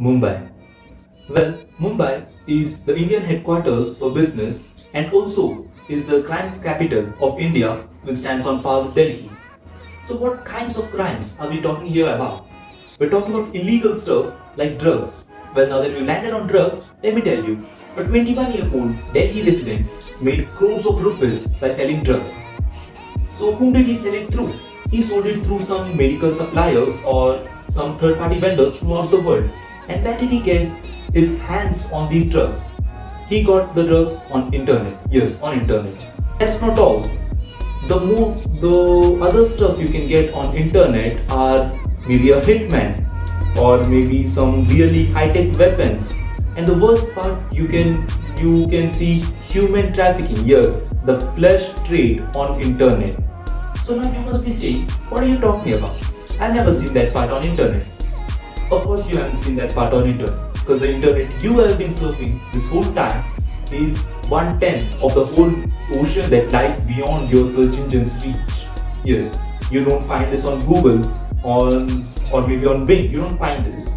Mumbai. Well, Mumbai is the Indian headquarters for business and also is the crime capital of India, which stands on par with Delhi. So, what kinds of crimes are we talking here about? We're talking about illegal stuff like drugs. Well, now that we landed on drugs, let me tell you, a 21-year-old Delhi resident made crores of rupees by selling drugs. So, whom did he sell it through? He sold it through some medical suppliers or some third party vendors throughout the world. And where did he get his hands on these drugs? He got the drugs on internet. Yes, on internet. That's not all. The other stuff you can get on internet are maybe a hitman or maybe some really high-tech weapons. And the worst part, you can see human trafficking. Yes, the flesh trade on internet. So now you must be saying, what are you talking about? I've never seen that part on internet. Of course you haven't seen that part on internet because the internet you have been surfing this whole time is 1/10 of the whole ocean that lies beyond your search engine's reach. Yes, you don't find this on Google or maybe on Bing. You don't find this.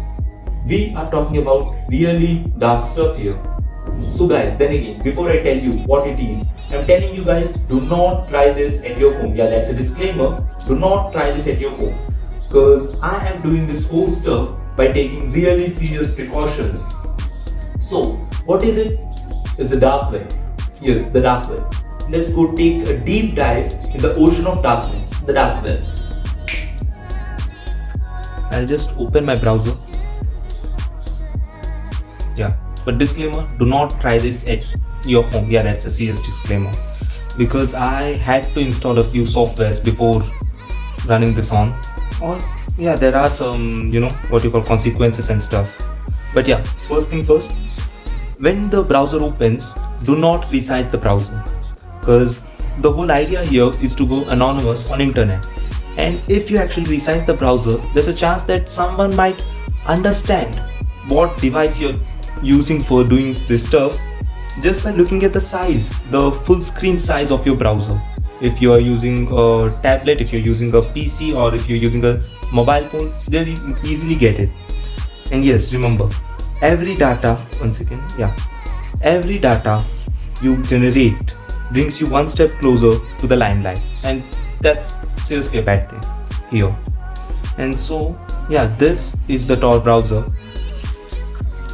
We are talking about really dark stuff here. So guys, then again, before I tell you what it is, I'm telling you guys, do not try this at your home. Yeah, that's a disclaimer. Do not try this at your home. Because I am doing this whole stuff by taking really serious precautions. So, what is it? It's the dark web. Yes, the dark web. Let's go take a deep dive in the ocean of darkness, the dark web. I'll just open my browser. Yeah, but disclaimer, do not try this at your home. Yeah, that's a serious disclaimer. Because I had to install a few softwares before running this on. Or yeah, there are some, what you call consequences and stuff. But yeah, first thing first, when the browser opens, do not resize the browser. Because the whole idea here is to go anonymous on internet. And if you actually resize the browser, there's a chance that someone might understand what device you're using for doing this stuff just by looking at the size, the full screen size of your browser. If you are using a tablet, if you're using a PC, or if you're using a mobile phone, they'll easily get it. And yes, remember, every data you generate brings you one step closer to the limelight, and that's seriously a bad thing here. And so yeah, this is the Tor browser.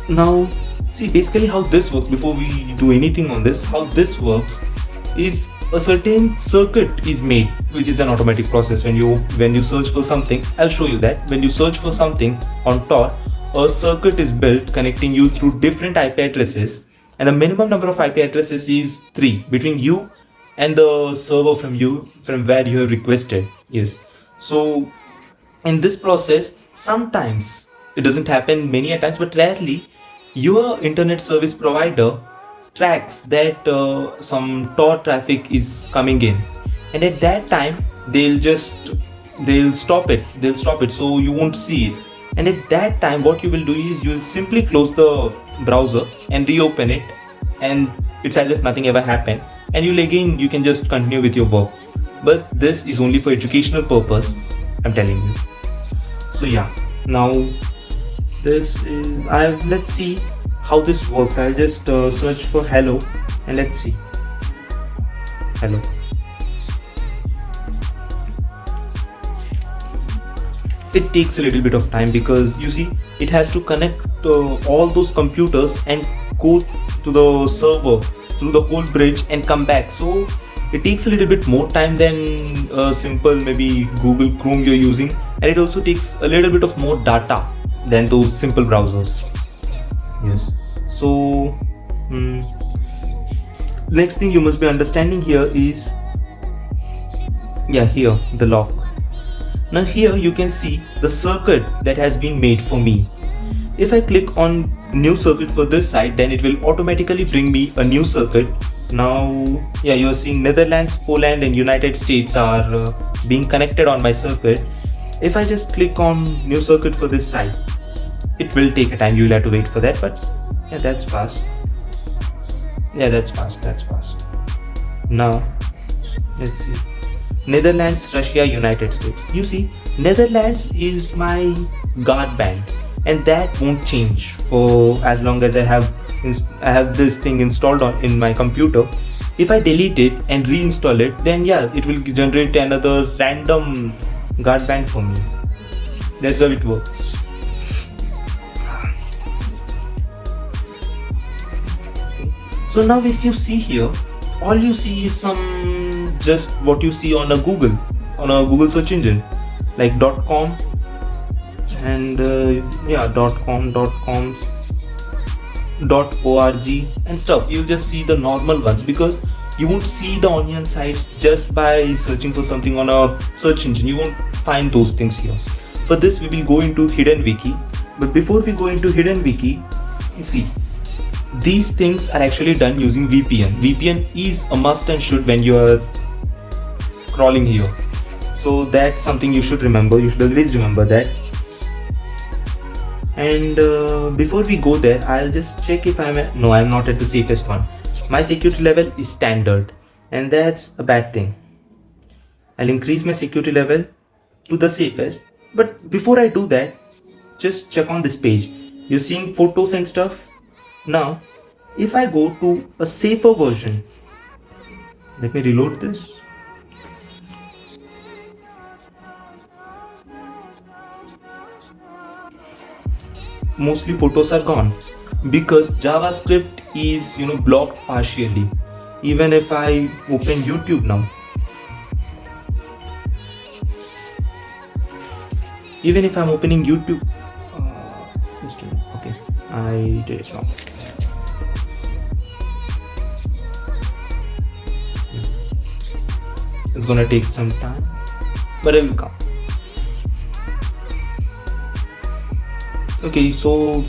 Now see, basically how this works, before we do anything on this, how this works is a certain circuit is made, which is an automatic process. When you search for something, I'll show you that. When you search for something on Tor, a circuit is built connecting you through different IP addresses, and the minimum number of IP addresses is 3 between you and the server from where you have requested. Yes. So in this process, sometimes it doesn't happen many a times, but rarely your internet service provider tracks that some Tor traffic is coming in, and at that time they'll stop it so you won't see it. And at that time what you will do is you'll simply close the browser and reopen it, and it's as if nothing ever happened, and you can just continue with your work. But this is only for educational purpose, I'm telling you. So yeah, now let's see how this works. I'll just search for hello, and let's see. Hello. It takes a little bit of time because you see it has to connect all those computers and go to the server through the whole bridge and come back. So it takes a little bit more time than a simple maybe Google Chrome you're using, and it also takes a little bit of more data than those simple browsers. Yes. So next thing you must be understanding here is here the lock. Now here you can see the circuit that has been made for me. If I click on new circuit for this side, then it will automatically bring me a new circuit. Now you are seeing Netherlands, Poland and United States are being connected on my circuit. If I just click on new circuit for this side, it will take a time, you will have to wait for that, but yeah, that's fast. That's fast. Now let's see, Netherlands, Russia, United States. You see, Netherlands is my guard band. and that won't change for as long as I have this thing installed in my computer. If I delete it and reinstall it, then yeah, it will generate another random guard band for me. That's how it works. So now if you see here, all you see is just what you see on a Google search engine, like .com and .com, .coms, .org and stuff. You'll just see the normal ones because you won't see the onion sites just by searching for something on a search engine. You won't find those things here. For this we will go into hidden wiki, but before we go into hidden wiki, see, these things are actually done using VPN. VPN is a must and should when you are crawling here. So that's something you should remember. You should always remember that. And before we go there, I'll just check if I'm not at the safest one. My security level is standard, and that's a bad thing. I'll increase my security level to the safest. But before I do that, just check on this page. You're seeing photos and stuff. Now, if I go to a safer version, let me reload this. Mostly photos are gone because JavaScript is blocked partially. Even if I open YouTube now, even if I'm opening YouTube, okay, I did it wrong. It's gonna take some time, but it will come. Okay, so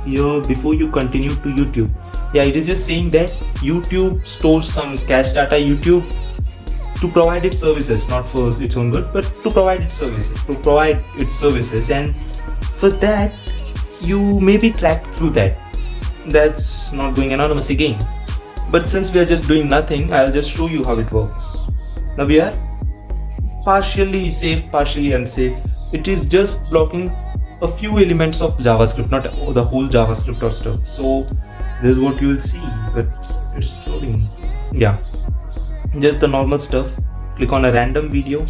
here before you continue to YouTube, it is just saying that YouTube stores some cache data. YouTube, to provide its services, not for its own good, but to provide its services, and for that you may be tracked through that. That's not going anonymous again. But since we are just doing nothing, I'll just show you how it works. Now we are partially safe, partially unsafe. It is just blocking a few elements of JavaScript, not the whole JavaScript or stuff. So this is what you will see, but it's loading. Just the normal stuff. Click on a random video.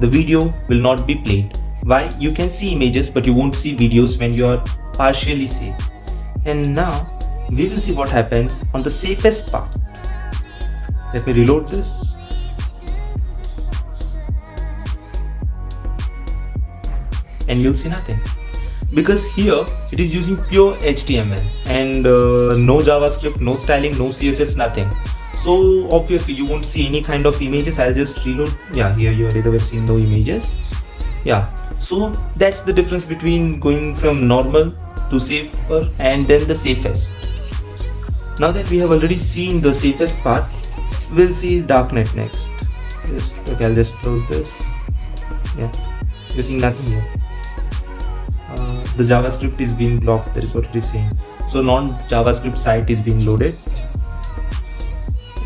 The video will not be played. Why? You can see images, but you won't see videos when you are partially safe. And now we will see what happens on the safest part. Let me reload this. And you'll see nothing, because here it is using pure HTML and no JavaScript, no styling, no CSS, nothing. So obviously you won't see any kind of images. I'll just reload. Here you already have seen no images. So that's the difference between going from normal to safer and then the safest. Now that we have already seen the safest part, we'll see darknet next. I'll just close this. You're seeing nothing here. The JavaScript is being blocked. That is what it is saying. So non-JavaScript site is being loaded.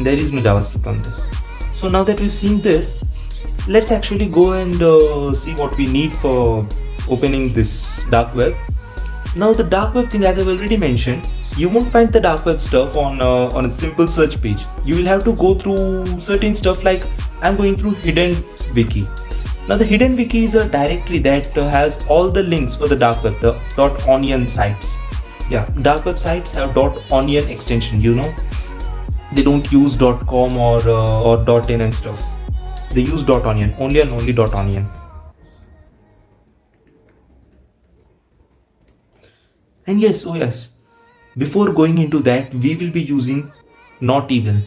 There is no JavaScript on this. So now that we've seen this, let's actually go and see what we need for opening this dark web. Now the dark web thing, as I've already mentioned, you won't find the dark web stuff on a simple search page. You will have to go through certain stuff, like I'm going through hidden wiki. Now the hidden wiki is a directory that has all the links for the dark web, the .onion sites. Dark web sites have .onion extension. They don't use .com or .in and stuff. They use .onion, only and only .onion. And yes, before going into that, we will be using Not Evil,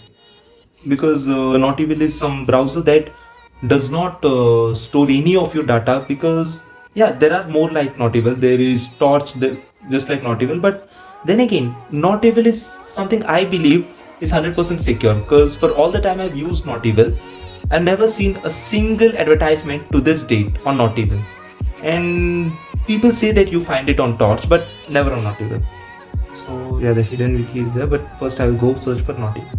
because Not Evil is some browser that does not store any of your data, because there are more like Not Evil. There is Torch, just like Not Evil, but then again, Not Evil is something I believe is 100% secure, because for all the time I've used Not Evil, I've never seen a single advertisement to this date on Not Evil. And people say that you find it on Torch, but never on Not Evil. So the hidden wiki is there, but first I will go search for Not Evil.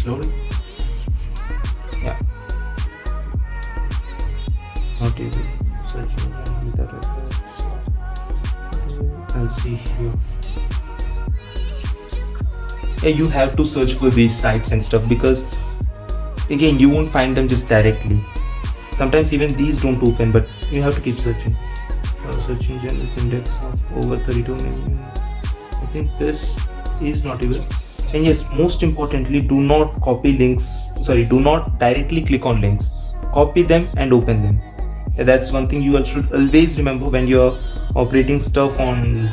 it's loading. Yeah. Not able. Searching without I'll see here. Yeah, you have to search for these sites and stuff, because again you won't find them just directly. Sometimes even these don't open, but you have to keep searching. Searching generic index of over 32 million. I think this is not even. And yes, most importantly, do not copy links. Sorry, do not directly click on links. Copy them and open them. Yeah, that's one thing you should always remember when you're operating stuff on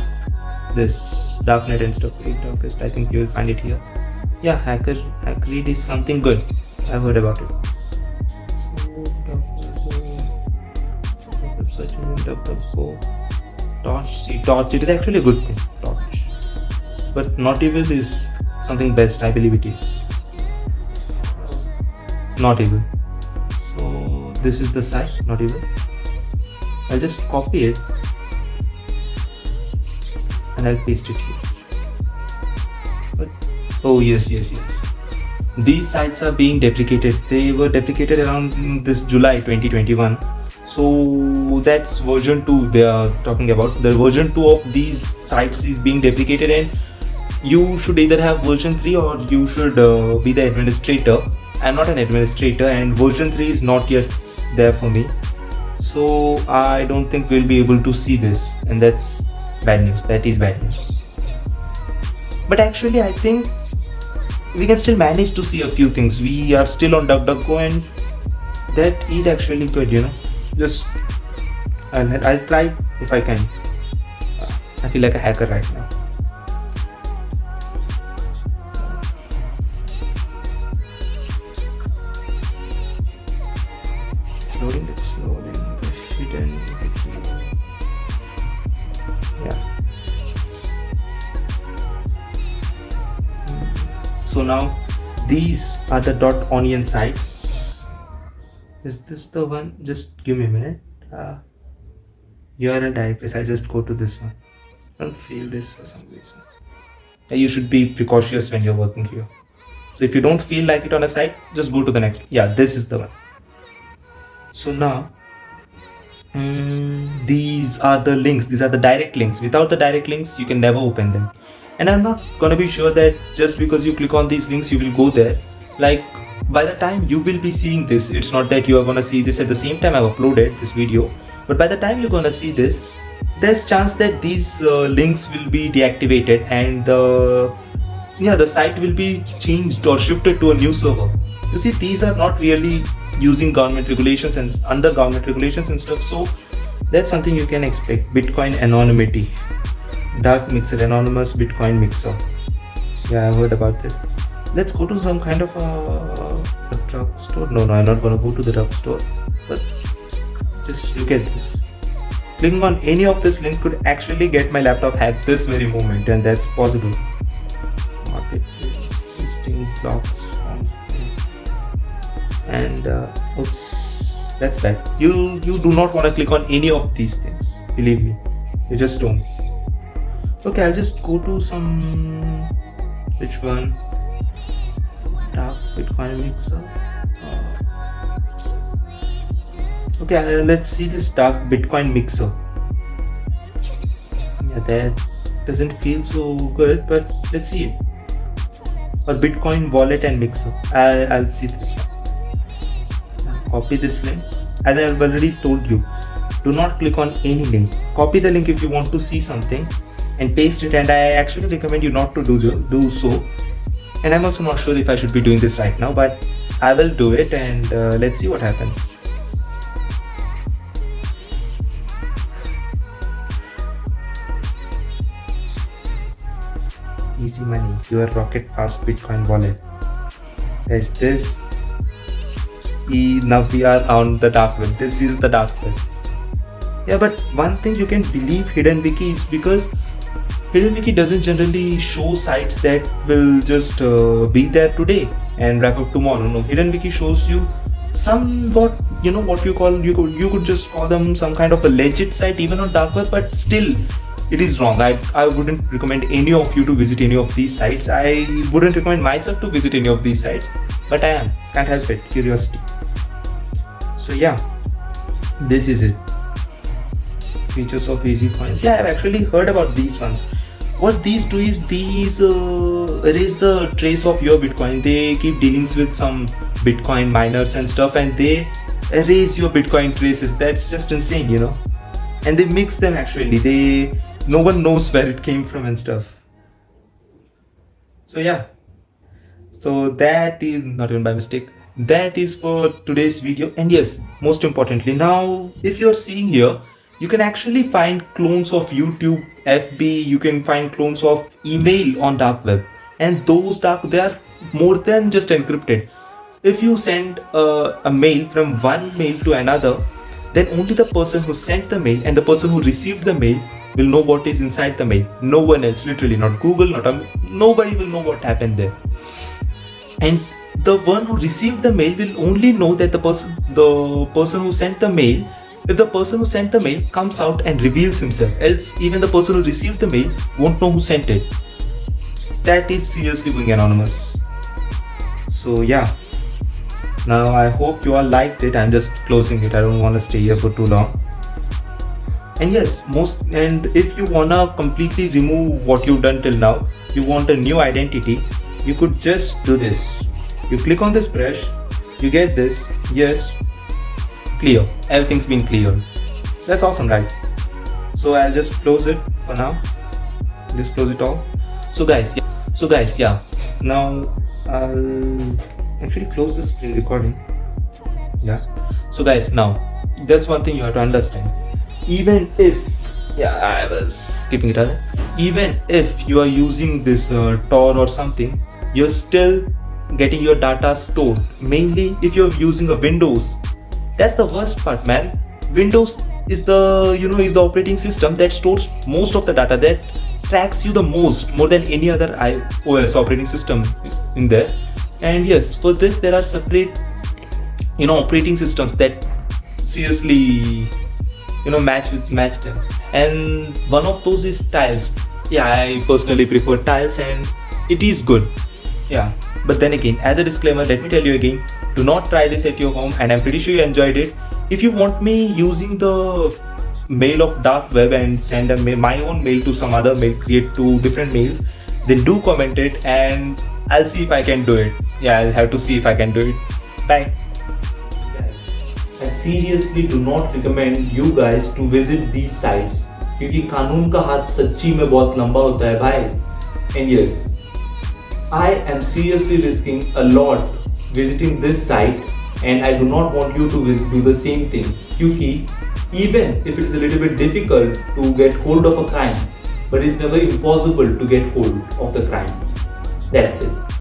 this darknet and stuff. Darkest, I think you will find it here. Yeah, HackerRead is something good. I've heard about it. So, searching in DuckDuckGo. Torch. See, Torch. It is actually a good thing. Torch. But Not Evil is something best. I believe it is. Not Evil. So this is the site. Not Evil. I'll just copy it and I'll paste it here. But, oh yes. These sites are being deprecated. They were deprecated around this July 2021. So that's version 2 they are talking about. The version 2 of these sites is being deprecated, and you should either have version 3 or you should be the administrator. I'm not an administrator, and version 3 is not yet there for me. So I don't think we'll be able to see this, and that's bad news. That is bad news. But actually I think we can still manage to see a few things. We are still on DuckDuckGo, and that is actually good, you know. Just I'll try if I can. I feel like a hacker right now. It's loading. The hidden. Yeah. So now these are the .onion sites. Is this the one? Just give me a minute. URL directories. I just go to this one. I don't feel this for some reason. You should be precautious when you're working here. So if you don't feel like it on a site, just go to the next. Yeah, this is the one. So now these are the links. These are the direct links. Without the direct links, you can never open them. And I'm not gonna be sure that just because you click on these links, you will go there. Like, by the time you will be seeing this, it's not that you are gonna see this at the same time I've uploaded this video, but by the time you're gonna see this, there's chance that these links will be deactivated, and the site will be changed or shifted to a new server. You see, these are not really using government regulations and under government regulations and stuff, so that's something you can expect. Bitcoin anonymity, dark mixer, anonymous Bitcoin mixer. Yeah, I've heard about this. Let's go to some kind of a drugstore. No, I'm not gonna go to the drugstore, but just look at this. Clicking on any of this link could actually get my laptop hacked this very moment, and that's possible. Marketplace, listing, blocks, and oops, that's bad. You do not want to click on any of these things. Believe me, you just don't. Okay, I'll just go to some. Which one? Dark Bitcoin mixer. Okay, let's see this dark Bitcoin mixer. Yeah, that doesn't feel so good, but let's see it. Or Bitcoin wallet and mixer. I'll see this one. Copy this link. As I have already told you, do not click on any link. Copy the link if you want to see something and paste it, and I actually recommend you not to do so. And I'm also not sure if I should be doing this right now, but I will do it, and let's see what happens. Easy money, your rocket fast Bitcoin wallet. Is this? Now we are on the dark web. This is the dark web. Yeah, but one thing you can believe Hidden Wiki is because Hidden Wiki doesn't generally show sites that will just be there today and wrap up tomorrow. No, Hidden Wiki shows you somewhat, what you could just call them some kind of a legit site even on dark web, but still it is wrong. I wouldn't recommend any of you to visit any of these sites. I wouldn't recommend myself to visit any of these sites, but I am, can't help it, curiosity. So yeah, this is it. Features of easy coins. Yeah, I've actually heard about these ones. What these do is these erase the trace of your Bitcoin. They keep dealings with some Bitcoin miners and stuff, and they erase your Bitcoin traces. That's just insane, you know. And they mix them actually. No one knows where it came from and stuff. So yeah. So that is not even by mistake. That is for today's video. And yes, most importantly, now if you're seeing here, you can actually find clones of YouTube, FB, you can find clones of email on dark web. And those they are more than just encrypted. If you send a mail from one mail to another, then only the person who sent the mail and the person who received the mail will know what is inside the mail. No one else, literally, not Google, nobody will know what happened there. And the one who received the mail will only know that the person who sent the mail, if the person who sent the mail comes out and reveals himself, else even the person who received the mail won't know who sent it. That is seriously going anonymous. So yeah, now I hope you all liked it. I'm just closing it, I don't want to stay here for too long. And yes, and if you wanna completely remove what you've done till now, you want a new identity, you could just do this. You click on this brush, you get this, yes, clear, everything's been cleared. That's awesome, right? So I'll just close it for now. Just close it all. So guys, yeah, now I'll actually close the screen recording. Yeah. So guys, now there's one thing you have to understand. Even if, yeah, I was skipping it out. Even if you are using this Tor or something, you're still getting your data stored. Mainly if you're using a Windows. That's the worst part, man. Windows is the operating system that stores most of the data, that tracks you the most, more than any other iOS operating system in there. And yes, for this there are separate operating systems that seriously match them, and one of those is Tiles. Yeah, I personally prefer Tiles and it is good. Yeah, but then again, as a disclaimer, let me tell you again, do not try this at your home, and I'm pretty sure you enjoyed it. If you want me using the mail of dark web and send my own mail to some other mail, create 2 different mails, then do comment it and I'll see if I can do it. Yeah, I'll have to see if I can do it. Bye. I seriously do not recommend you guys to visit these sites, क्योंकि कानून का हाथ सच्ची में बहुत लंबा होता है भाई. And yes, I am seriously risking a lot visiting this site, and I do not want you to do the same thing, क्योंकि even if it is a little bit difficult to get hold of a crime, but it's never impossible to get hold of the crime. That's it.